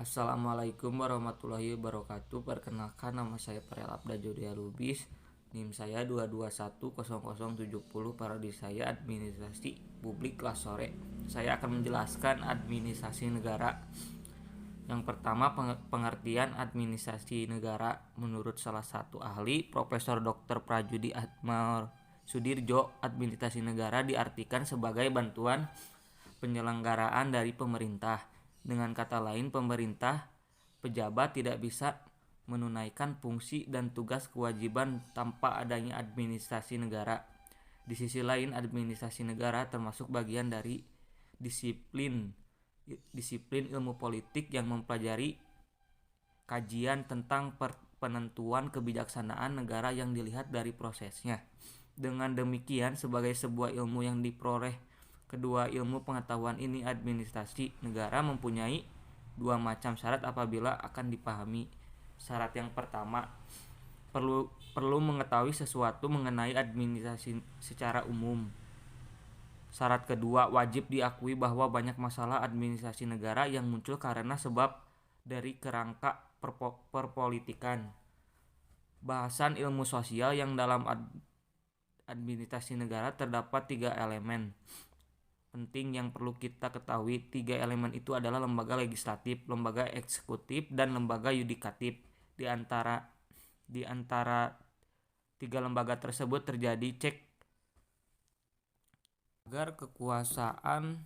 Assalamualaikum warahmatullahi wabarakatuh. Perkenalkan, nama saya Farel Abda Jodia Lubis. NIM saya 2210070. Prodi saya Administrasi Publik kelas sore. Saya akan menjelaskan administrasi negara. Yang pertama, pengertian administrasi negara menurut salah satu ahli, Profesor Dr. Prajudi Atmar Sudirjo. Administrasi negara diartikan sebagai bantuan penyelenggaraan dari pemerintah. Dengan kata lain, pemerintah pejabat tidak bisa menunaikan fungsi dan tugas kewajiban tanpa adanya administrasi negara. Di sisi lain, administrasi negara termasuk bagian dari disiplin ilmu politik yang mempelajari kajian tentang penentuan kebijaksanaan negara yang dilihat dari prosesnya. Dengan demikian, sebagai sebuah ilmu yang diperoleh kedua ilmu pengetahuan ini, administrasi negara mempunyai dua macam syarat apabila akan dipahami. Syarat yang pertama, perlu mengetahui sesuatu mengenai administrasi secara umum. Syarat kedua, wajib diakui bahwa banyak masalah administrasi negara yang muncul karena sebab dari kerangka perpolitikan. Bahasan ilmu sosial yang dalam administrasi negara terdapat 3 elemen penting yang perlu kita ketahui. 3 elemen itu adalah lembaga legislatif, lembaga eksekutif, dan lembaga yudikatif. Di antara 3 lembaga tersebut terjadi cek agar kekuasaan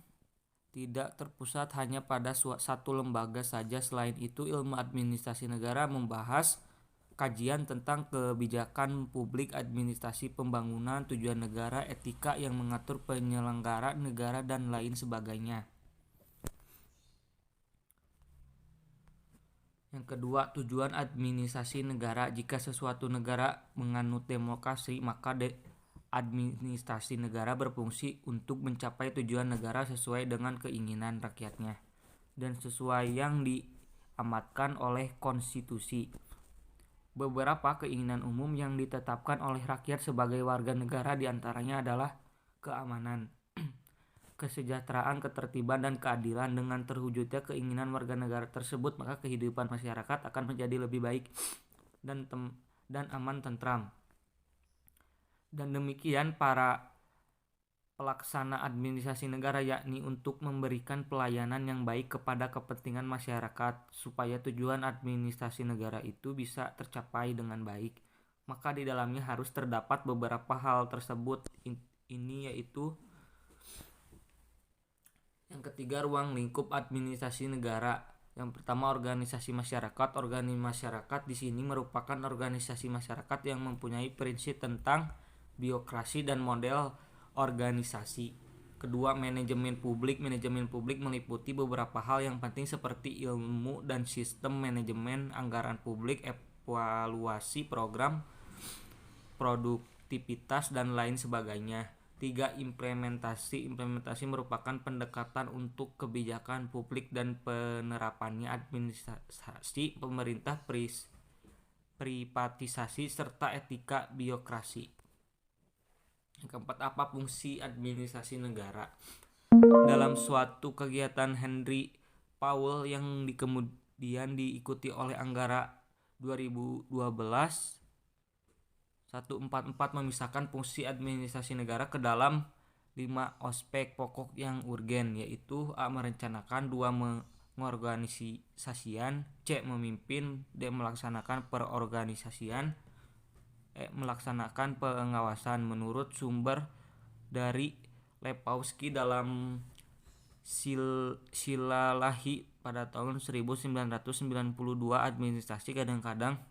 tidak terpusat hanya pada satu lembaga saja. Selain itu, ilmu administrasi negara membahas kajian tentang kebijakan publik, administrasi pembangunan, tujuan negara, etika yang mengatur penyelenggara negara, dan lain sebagainya. Yang kedua, tujuan administrasi negara. Jika sesuatu negara menganut demokrasi, maka administrasi negara berfungsi untuk mencapai tujuan negara sesuai dengan keinginan rakyatnya dan sesuai yang diamatkan oleh konstitusi. Beberapa keinginan umum yang ditetapkan oleh rakyat sebagai warga negara diantaranya adalah keamanan, kesejahteraan, ketertiban, dan keadilan. Dengan terwujudnya keinginan warga negara tersebut, maka kehidupan masyarakat akan menjadi lebih baik dan aman tentram. Dan demikian para pelaksana administrasi negara, yakni untuk memberikan pelayanan yang baik kepada kepentingan masyarakat supaya tujuan administrasi negara itu bisa tercapai dengan baik. Maka di dalamnya harus terdapat beberapa hal tersebut. Ini yaitu yang ketiga, ruang lingkup administrasi negara. Yang pertama, organisasi masyarakat. Organisasi masyarakat di sini merupakan organisasi masyarakat yang mempunyai prinsip tentang birokrasi dan model organisasi. Kedua, manajemen publik. Manajemen publik meliputi beberapa hal yang penting seperti ilmu dan sistem manajemen, anggaran publik, evaluasi program, produktivitas, dan lain sebagainya. 3. Implementasi. Implementasi merupakan pendekatan untuk kebijakan publik dan penerapannya, administrasi pemerintah, privatisasi, serta etika birokrasi. Yang keempat, apa fungsi administrasi negara? Dalam suatu kegiatan Henry Powell yang kemudian diikuti oleh Anggara 2012 144 memisahkan fungsi administrasi negara ke dalam 5 aspek pokok yang urgen, yaitu A. Merencanakan, 2. Mengorganisasian, C. Memimpin, D. Melaksanakan perorganisasian, melaksanakan pengawasan. Menurut sumber dari Lepowski dalam Silalahi pada tahun 1992, administrasi kadang-kadang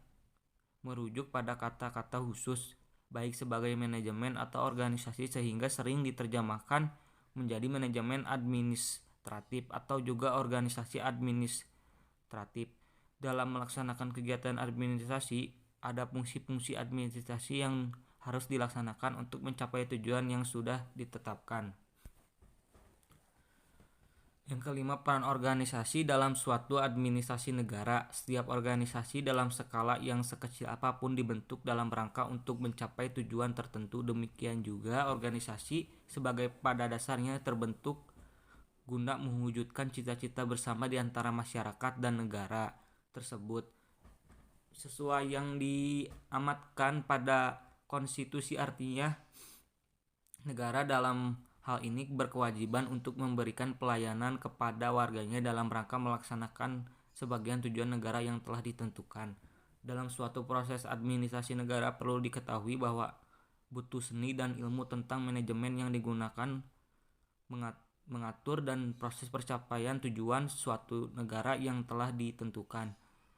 merujuk pada kata-kata khusus, baik sebagai manajemen atau organisasi, sehingga sering diterjemahkan menjadi manajemen administratif atau juga organisasi administratif. Dalam melaksanakan kegiatan administrasi, ada fungsi-fungsi administrasi yang harus dilaksanakan untuk mencapai tujuan yang sudah ditetapkan. Yang kelima, peran organisasi dalam suatu administrasi negara. Setiap organisasi dalam skala yang sekecil apapun dibentuk dalam rangka untuk mencapai tujuan tertentu. Demikian juga organisasi sebagai pada dasarnya terbentuk guna mewujudkan cita-cita bersama di antara masyarakat dan negara tersebut sesuai yang diamatkan pada konstitusi. Artinya negara dalam hal ini berkewajiban untuk memberikan pelayanan kepada warganya dalam rangka melaksanakan sebagian tujuan negara yang telah ditentukan. Dalam suatu proses administrasi negara perlu diketahui bahwa butuh seni dan ilmu tentang manajemen yang digunakan mengatur dan proses percapaian tujuan suatu negara yang telah ditentukan.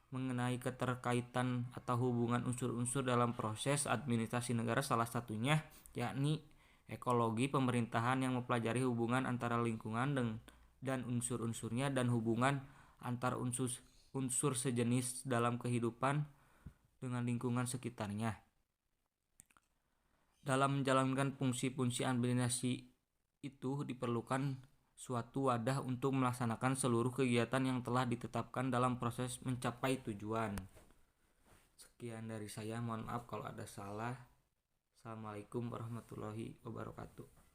Mengenai keterkaitan atau hubungan unsur-unsur dalam proses administrasi negara, salah satunya yakni ekologi pemerintahan yang mempelajari hubungan antara lingkungan dan unsur-unsurnya dan hubungan antar unsur sejenis dalam kehidupan dengan lingkungan sekitarnya. Dalam menjalankan fungsi-fungsi administrasi itu diperlukan suatu wadah untuk melaksanakan seluruh kegiatan yang telah ditetapkan dalam proses mencapai tujuan. Sekian dari saya, mohon maaf kalau ada salah. Assalamualaikum warahmatullahi wabarakatuh.